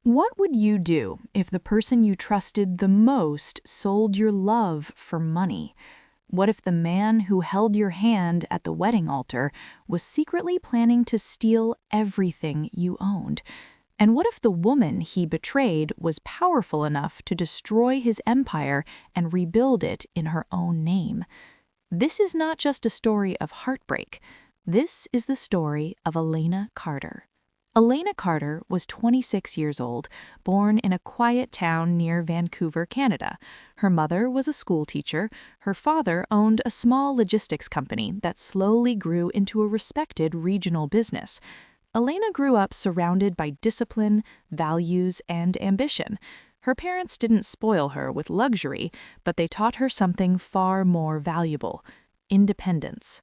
What would you do if the person you trusted the most sold your love for money? What if the man who held your hand at the wedding altar was secretly planning to steal everything you owned? And what if the woman he betrayed was powerful enough to destroy his empire and rebuild it in her own name? This is not just a story of heartbreak. This is the story of Elena Carter. Elena Carter was 26 years old, born in a quiet town near Vancouver, Canada. Her mother was a school teacher. Her father owned a small logistics company that slowly grew into a respected regional business. Elena grew up surrounded by discipline, values, and ambition. Her parents didn't spoil her with luxury, but they taught her something far more valuable: independence.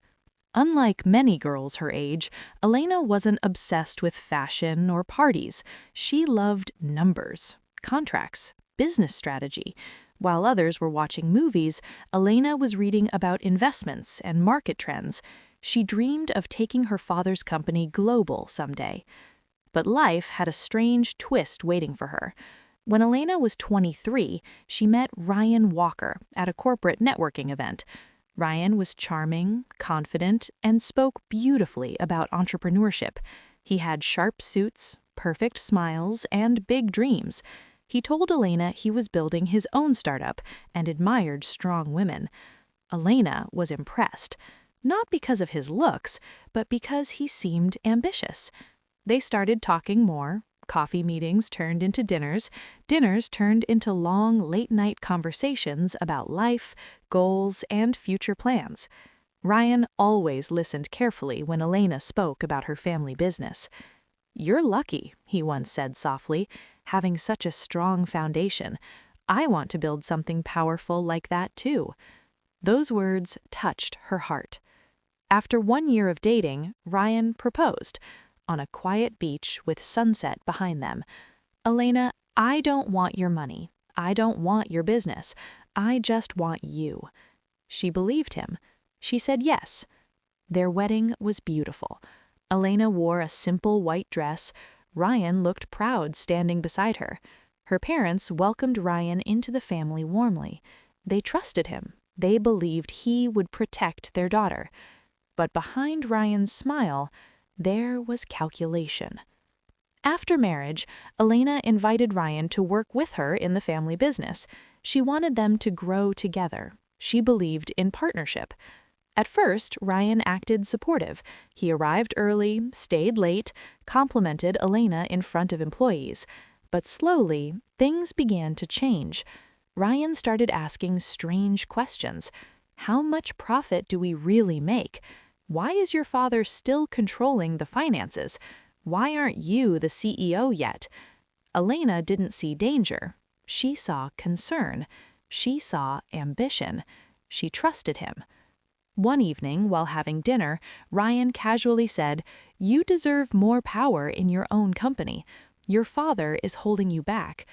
Unlike many girls her age, Elena wasn't obsessed with fashion or parties. She loved numbers, contracts, business strategy. While others were watching movies, Elena was reading about investments and market trends. She dreamed of taking her father's company global someday. But life had a strange twist waiting for her. When Elena was 23, she met Ryan Walker at a corporate networking event. Ryan was charming, confident, and spoke beautifully about entrepreneurship. He had sharp suits, perfect smiles, and big dreams. He told Elena he was building his own startup and admired strong women. Elena was impressed, not because of his looks, but because he seemed ambitious. They started talking more. Coffee meetings turned into dinners. Dinners turned into long, late-night conversations about life, goals, and future plans. Ryan always listened carefully when Elena spoke about her family business. "You're lucky," he once said softly, "having such a strong foundation. I want to build something powerful like that too." Those words touched her heart. After 1 year of dating, Ryan proposed on a quiet beach with sunset behind them. "Elena, I don't want your money. I don't want your business. I just want you." She believed him. She said yes. Their wedding was beautiful. Elena wore a simple white dress. Ryan looked proud standing beside her. Her parents welcomed Ryan into the family warmly. They trusted him. They believed he would protect their daughter. But behind Ryan's smile, there was calculation. After marriage, Elena invited Ryan to work with her in the family business. She wanted them to grow together. She believed in partnership. At first, Ryan acted supportive. He arrived early, stayed late, complimented Elena in front of employees. But slowly, things began to change. Ryan started asking strange questions. "How much profit do we really make? Why is your father still controlling the finances? Why aren't you the CEO yet?" Elena didn't see danger. She saw concern. She saw ambition. She trusted him. One evening, while having dinner, Ryan casually said, "You deserve more power in your own company. Your father is holding you back."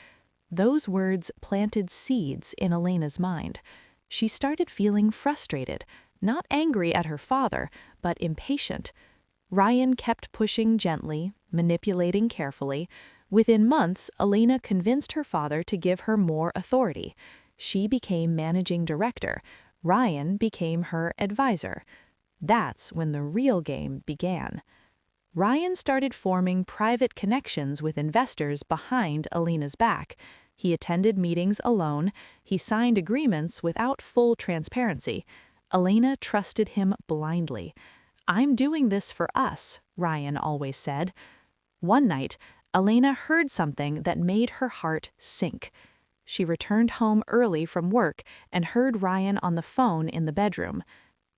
Those words planted seeds in Elena's mind. She started feeling frustrated. Not angry at her father, but impatient. Ryan kept pushing gently, manipulating carefully. Within months, Elena convinced her father to give her more authority. She became managing director. Ryan became her advisor. That's when the real game began. Ryan started forming private connections with investors behind Elena's back. He attended meetings alone. He signed agreements without full transparency. Elena trusted him blindly. "I'm doing this for us," Ryan always said. One night, Elena heard something that made her heart sink. She returned home early from work and heard Ryan on the phone in the bedroom.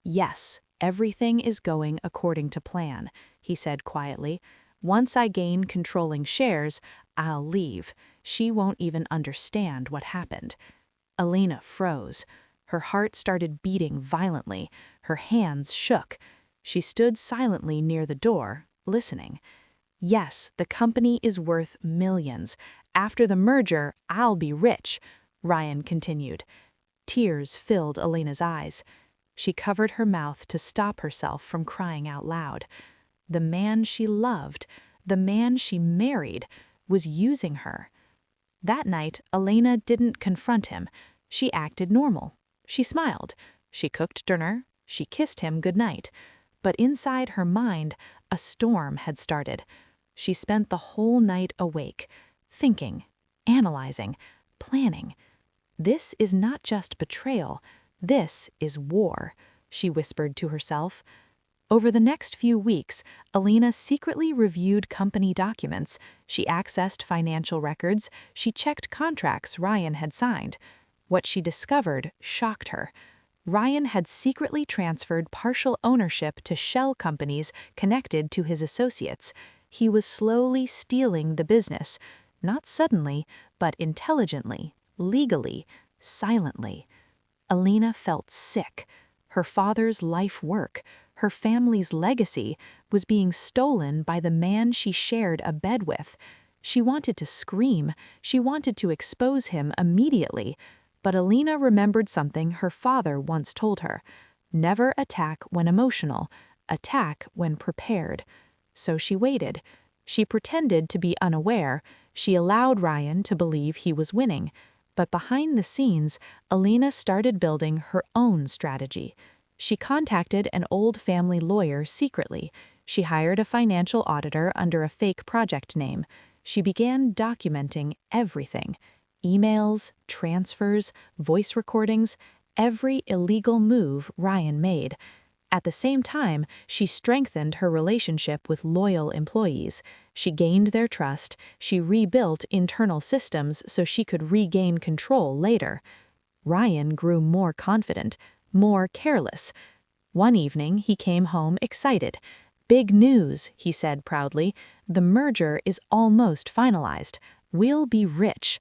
"Yes, everything is going according to plan," he said quietly. "Once I gain controlling shares, I'll leave. She won't even understand what happened." Elena froze. Her heart started beating violently. Her hands shook. She stood silently near the door, listening. "Yes, the company is worth millions. After the merger, I'll be rich," Ryan continued. Tears filled Elena's eyes. She covered her mouth to stop herself from crying out loud. The man she loved, the man she married, was using her. That night, Elena didn't confront him. She acted normal. She smiled. She cooked dinner. She kissed him goodnight. But inside her mind, a storm had started. She spent the whole night awake, thinking, analyzing, planning. "This is not just betrayal. This is war," she whispered to herself. Over the next few weeks, Elena secretly reviewed company documents. She accessed financial records. She checked contracts Ryan had signed. What she discovered shocked her. Ryan had secretly transferred partial ownership to shell companies connected to his associates. He was slowly stealing the business, not suddenly, but intelligently, legally, silently. Elena felt sick. Her father's life work, her family's legacy, was being stolen by the man she shared a bed with. She wanted to scream. She wanted to expose him immediately. But Elena remembered something her father once told her: "Never attack when emotional, attack when prepared." So she waited. She pretended to be unaware. She allowed Ryan to believe he was winning. But behind the scenes, Elena started building her own strategy. She contacted an old family lawyer secretly. She hired a financial auditor under a fake project name. She began documenting everything: emails, transfers, voice recordings, every illegal move Ryan made. At the same time, she strengthened her relationship with loyal employees. She gained their trust. She rebuilt internal systems so she could regain control later. Ryan grew more confident, more careless. One evening, he came home excited. "Big news," he said proudly. "The merger is almost finalized. We'll be rich."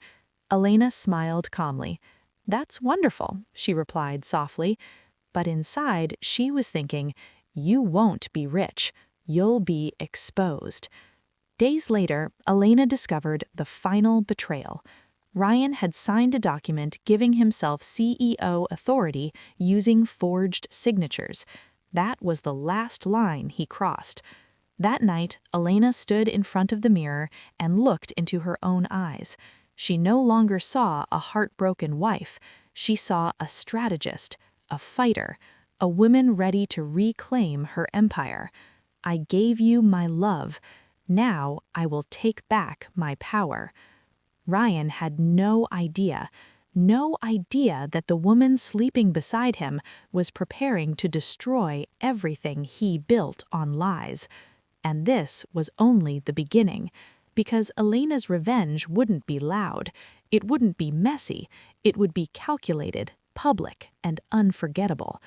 Elena smiled calmly. "That's wonderful," she replied softly. But inside, she was thinking, "You won't be rich. You'll be exposed." Days later, Elena discovered the final betrayal. Ryan had signed a document giving himself CEO authority using forged signatures. That was the last line he crossed. That night, Elena stood in front of the mirror and looked into her own eyes. She no longer saw a heartbroken wife. She saw a strategist, a fighter, a woman ready to reclaim her empire. "I gave you my love. Now I will take back my power." Ryan had no idea that the woman sleeping beside him was preparing to destroy everything he built on lies. And this was only the beginning, because Elena's revenge wouldn't be loud. It wouldn't be messy. It would be calculated, public, and unforgettable.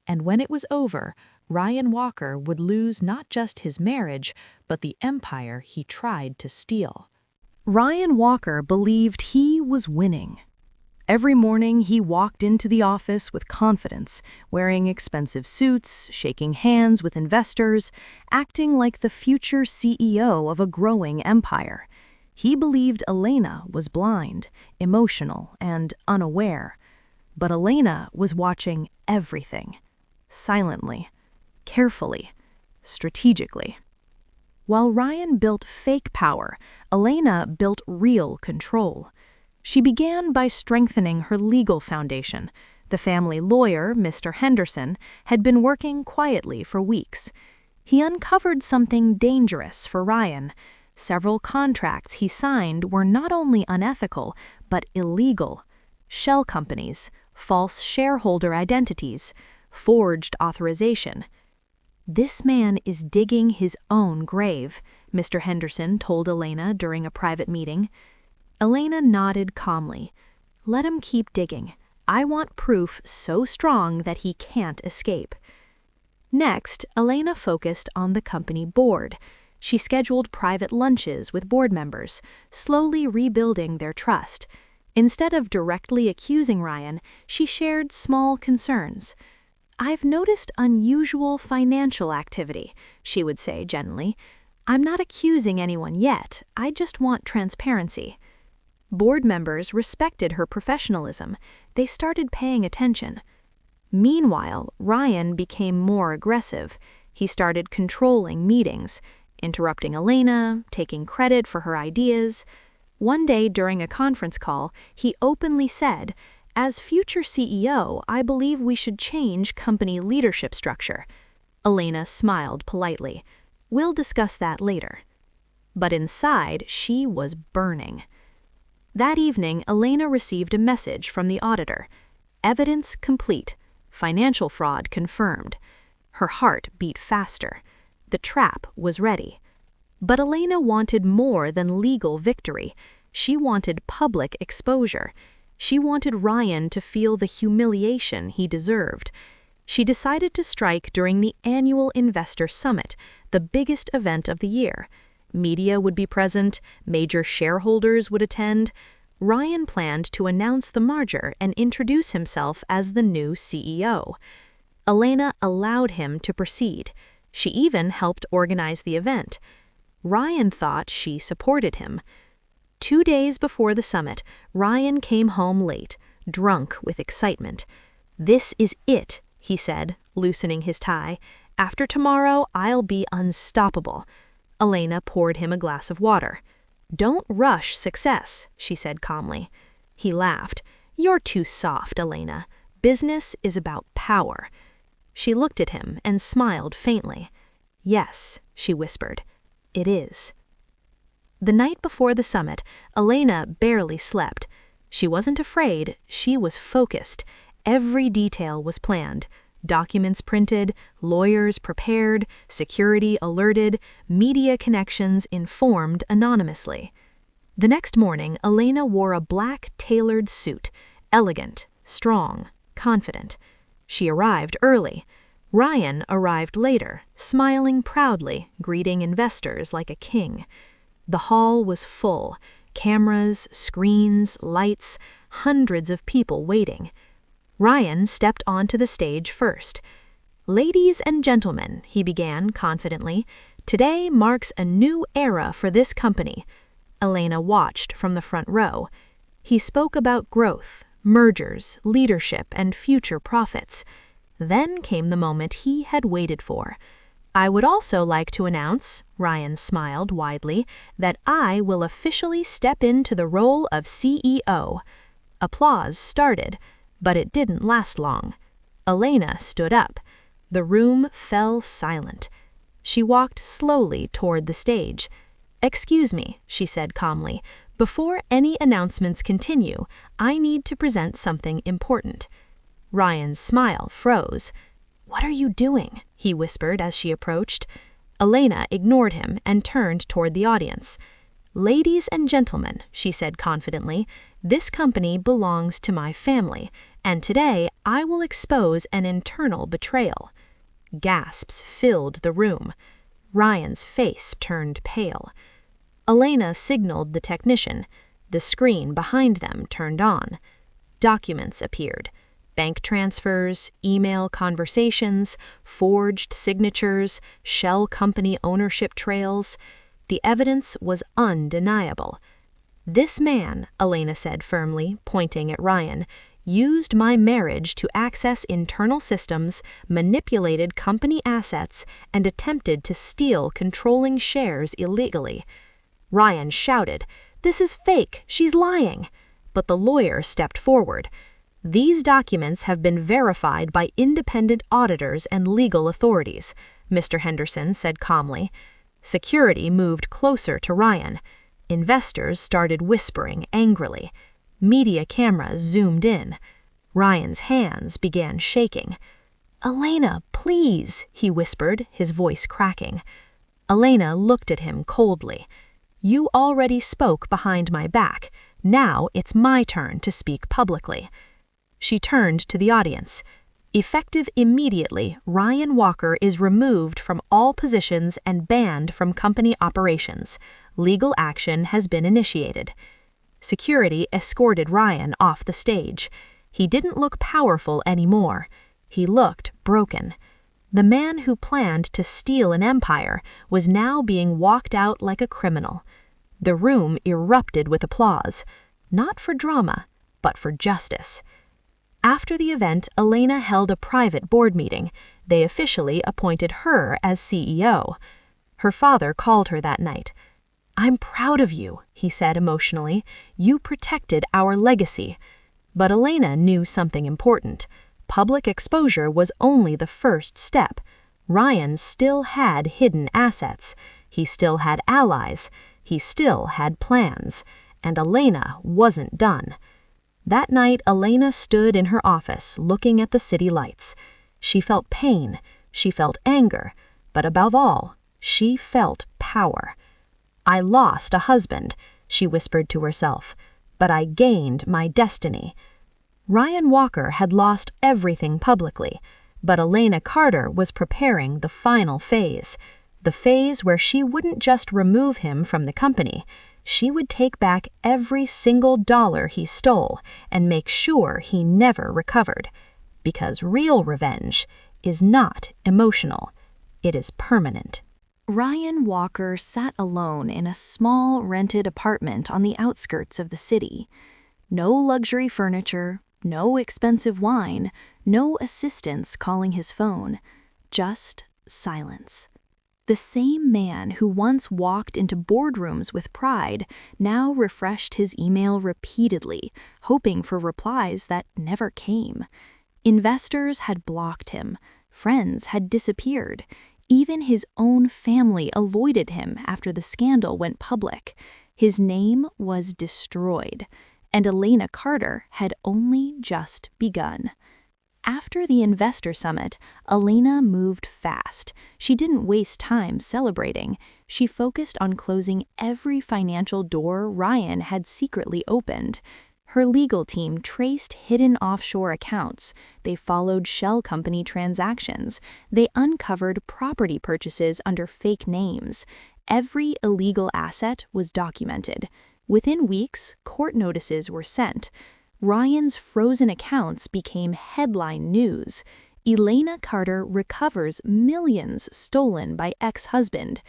And when it was over, Ryan Walker would lose not just his marriage, but the empire he tried to steal. Ryan Walker believed he was winning. Every morning he walked into the office with confidence, wearing expensive suits, shaking hands with investors, acting like the future CEO of a growing empire. He believed Elena was blind, emotional, and unaware. But Elena was watching everything, silently, carefully, strategically. While Ryan built fake power, Elena built real control. She began by strengthening her legal foundation. The family lawyer, Mr. Henderson, had been working quietly for weeks. He uncovered something dangerous for Ryan. Several contracts he signed were not only unethical, but illegal. Shell companies, false shareholder identities, forged authorization. "This man is digging his own grave," Mr. Henderson told Elena during a private meeting. Elena nodded calmly. "Let him keep digging. I want proof so strong that he can't escape." Next, Elena focused on the company board. She scheduled private lunches with board members, slowly rebuilding their trust. Instead of directly accusing Ryan, she shared small concerns. "I've noticed unusual financial activity," she would say gently. "I'm not accusing anyone yet. I just want transparency." Board members respected her professionalism. They started paying attention. Meanwhile, Ryan became more aggressive. He started controlling meetings. interrupting Elena, taking credit for her ideas. One day during a conference call, he openly said, "As future CEO, I believe we should change company leadership structure." Elena smiled politely. "We'll discuss that later." But inside, she was burning. That evening, Elena received a message from the auditor. Evidence complete. Financial fraud confirmed. Her heart beat faster. The trap was ready. But Elena wanted more than legal victory. She wanted public exposure. She wanted Ryan to feel the humiliation he deserved. She decided to strike during the annual Investor Summit, the biggest event of the year. Media would be present, major shareholders would attend. Ryan planned to announce the merger and introduce himself as the new CEO. Elena allowed him to proceed. She even helped organize the event. Ryan thought she supported him. 2 days before the summit, Ryan came home late, drunk with excitement. "This is it," he said, loosening his tie. "After tomorrow, I'll be unstoppable." Elena poured him a glass of water. "Don't rush success," she said calmly. He laughed. "You're too soft, Elena. Business is about power." She looked at him and smiled faintly. "Yes," she whispered, "it is." The night before the summit, Elena barely slept. She wasn't afraid, she was focused. Every detail was planned. Documents printed, lawyers prepared, security alerted, media connections informed anonymously. The next morning, Elena wore a black tailored suit, elegant, strong, confident. She arrived early. Ryan arrived later, smiling proudly, greeting investors like a king. The hall was full. Cameras, screens, lights, hundreds of people waiting. Ryan stepped onto the stage first. "Ladies and gentlemen," he began confidently, "today marks a new era for this company." Elena watched from the front row. He spoke about growth, mergers, leadership, and future profits. Then came the moment he had waited for. "I would also like to announce," Ryan smiled widely, "that I will officially step into the role of CEO." Applause started, but it didn't last long. Elena stood up. The room fell silent. She walked slowly toward the stage. "Excuse me," she said calmly. "Before any announcements continue, I need to present something important." Ryan's smile froze. "What are you doing?" he whispered as she approached. Elena ignored him and turned toward the audience. "Ladies and gentlemen," she said confidently, "this company belongs to my family, and today I will expose an internal betrayal." Gasps filled the room. Ryan's face turned pale. Elena signaled the technician. The screen behind them turned on. Documents appeared. Bank transfers, email conversations, forged signatures, shell company ownership trails. The evidence was undeniable. "This man," Elena said firmly, pointing at Ryan, "used my marriage to access internal systems, manipulated company assets, and attempted to steal controlling shares illegally." Ryan shouted, "This is fake, she's lying!" But the lawyer stepped forward. "These documents have been verified by independent auditors and legal authorities," Mr. Henderson said calmly. Security moved closer to Ryan. Investors started whispering angrily. Media cameras zoomed in. Ryan's hands began shaking. "Elena, please," he whispered, his voice cracking. Elena looked at him coldly. "You already spoke behind my back. Now it's my turn to speak publicly." She turned to the audience. "Effective immediately, Ryan Walker is removed from all positions and banned from company operations. Legal action has been initiated." Security escorted Ryan off the stage. He didn't look powerful anymore. He looked broken. The man who planned to steal an empire was now being walked out like a criminal. The room erupted with applause, not for drama, but for justice. After the event, Elena held a private board meeting. They officially appointed her as CEO. Her father called her that night. "I'm proud of you," he said emotionally. "You protected our legacy." But Elena knew something important. Public exposure was only the first step. Ryan still had hidden assets. He still had allies. He still had plans. And Elena wasn't done. That night, Elena stood in her office looking at the city lights. She felt pain. She felt anger. But above all, she felt power. "I lost a husband," she whispered to herself, "but I gained my destiny." Ryan Walker had lost everything publicly, but Elena Carter was preparing the final phase, the phase where she wouldn't just remove him from the company. She would take back every single dollar he stole and make sure he never recovered. Because real revenge is not emotional. It is permanent. Ryan Walker sat alone in a small rented apartment on the outskirts of the city. No luxury furniture, no expensive wine, no assistants calling his phone. Just silence. The same man who once walked into boardrooms with pride now refreshed his email repeatedly, hoping for replies that never came. Investors had blocked him. Friends had disappeared. Even his own family avoided him after the scandal went public. His name was destroyed, and Elena Carter had only just begun. After the investor summit, Elena moved fast. She didn't waste time celebrating. She focused on closing every financial door Ryan had secretly opened. Her legal team traced hidden offshore accounts. They followed shell company transactions. They uncovered property purchases under fake names. Every illegal asset was documented. Within weeks, court notices were sent. Ryan's frozen accounts became headline news. Elena Carter recovers millions stolen by ex-husband.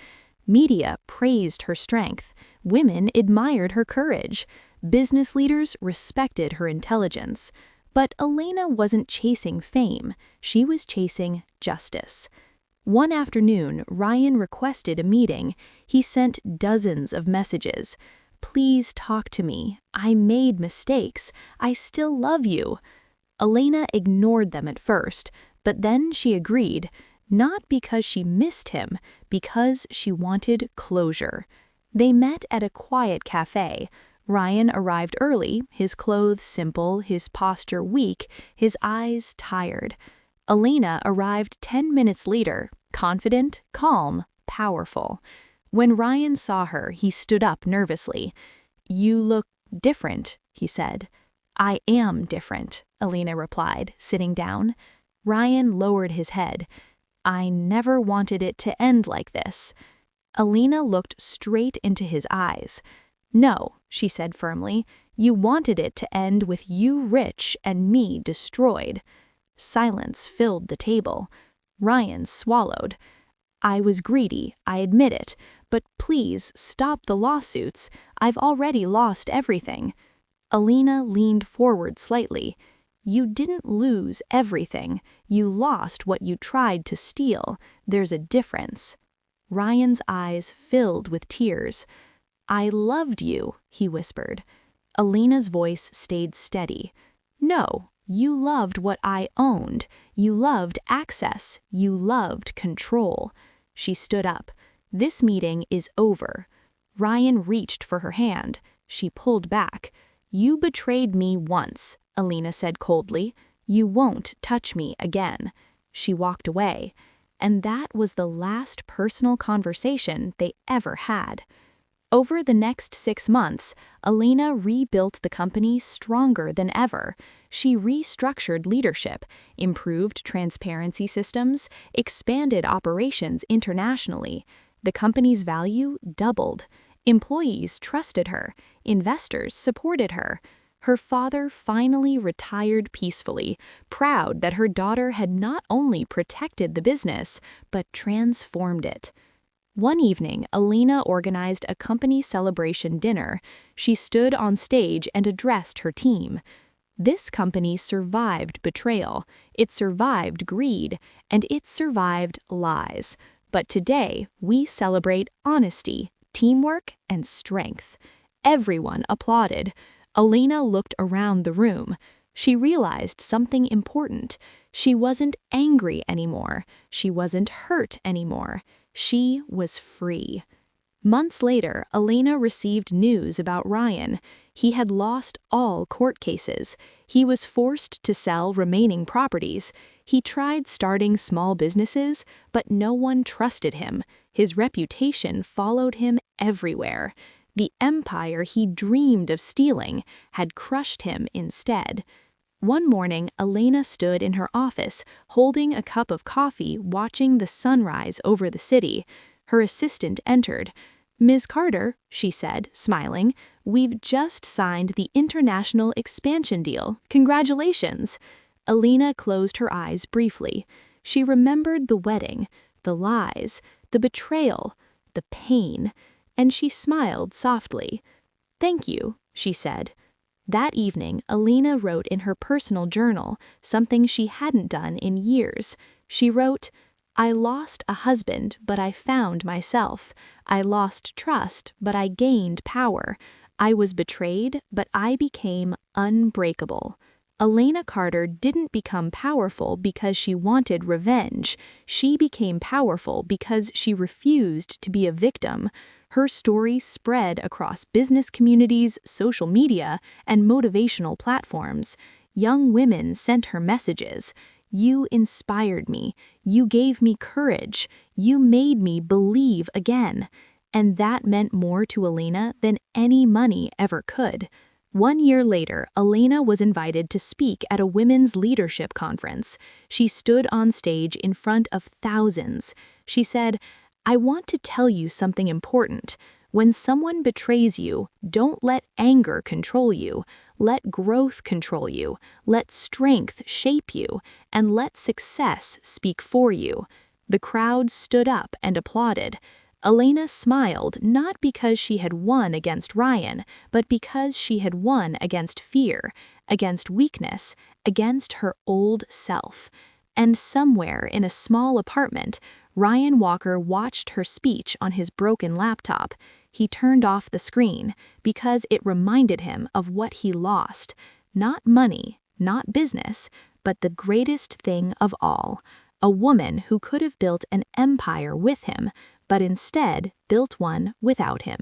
Media praised her strength. Women admired her courage. Business leaders respected her intelligence. But Elena wasn't chasing fame. She was chasing justice. One afternoon, Ryan requested a meeting. He sent dozens of messages. "Please talk to me. I made mistakes. I still love you." Elena ignored them at first, but then she agreed, not because she missed him, because she wanted closure. They met at a quiet cafe. Ryan arrived early, his clothes simple, his posture weak, his eyes tired. Elena arrived 10 minutes later, confident, calm, powerful. When Ryan saw her, he stood up nervously. "You look different," he said. "I am different," Elena replied, sitting down. Ryan lowered his head. "I never wanted it to end like this." Elena looked straight into his eyes. "No," she said firmly, "you wanted it to end with you rich and me destroyed." Silence filled the table. Ryan swallowed. "I was greedy, I admit it, but please stop the lawsuits. I've already lost everything." Elena leaned forward slightly. "You didn't lose everything. You lost what you tried to steal. There's a difference." Ryan's eyes filled with tears. "I loved you," he whispered. Elena's voice stayed steady. "No, you loved what I owned. You loved access. You loved control." She stood up. "This meeting is over." Ryan reached for her hand. She pulled back. "You betrayed me once," Elena said coldly. "You won't touch me again." She walked away. And that was the last personal conversation they ever had. Over the next 6 months, Elena rebuilt the company stronger than ever. She restructured leadership, improved transparency systems, expanded operations internationally. The company's value doubled. Employees trusted her. Investors supported her. Her father finally retired peacefully, proud that her daughter had not only protected the business, but transformed it. One evening, Elena organized a company celebration dinner. She stood on stage and addressed her team. This company survived betrayal, it survived greed, and it survived lies. But today, we celebrate honesty, teamwork, and strength. Everyone applauded. Elena looked around the room. She realized something important. She wasn't angry anymore. She wasn't hurt anymore. She was free. Months later, Elena received news about Ryan. He had lost all court cases. He was forced to sell remaining properties. He tried starting small businesses, but no one trusted him. His reputation followed him everywhere. The empire he dreamed of stealing had crushed him instead. One morning, Elena stood in her office, holding a cup of coffee, watching the sunrise over the city. Her assistant entered. "Ms. Carter," she said, smiling, "we've just signed the international expansion deal. Congratulations." Elena closed her eyes briefly. She remembered the wedding, the lies, the betrayal, the pain, and she smiled softly. "Thank you," she said. That evening, Elena wrote in her personal journal something she hadn't done in years. She wrote, "I lost a husband, but I found myself. I lost trust, but I gained power. I was betrayed, but I became unbreakable." Elena Carter didn't become powerful because she wanted revenge. She became powerful because she refused to be a victim. Her story spread across business communities, social media, and motivational platforms. Young women sent her messages. "You inspired me. You gave me courage. You made me believe again." And that meant more to Elena than any money ever could. 1 year later, Elena was invited to speak at a women's leadership conference. She stood on stage in front of thousands. She said, "I want to tell you something important. When someone betrays you, don't let anger control you. Let growth control you. Let strength shape you. And let success speak for you." The crowd stood up and applauded. Elena smiled not because she had won against Ryan, but because she had won against fear, against weakness, against her old self. And somewhere in a small apartment, Ryan Walker watched her speech on his broken laptop. He turned off the screen because it reminded him of what he lost. Not money, not business, but the greatest thing of all. A woman who could have built an empire with him, but instead built one without him.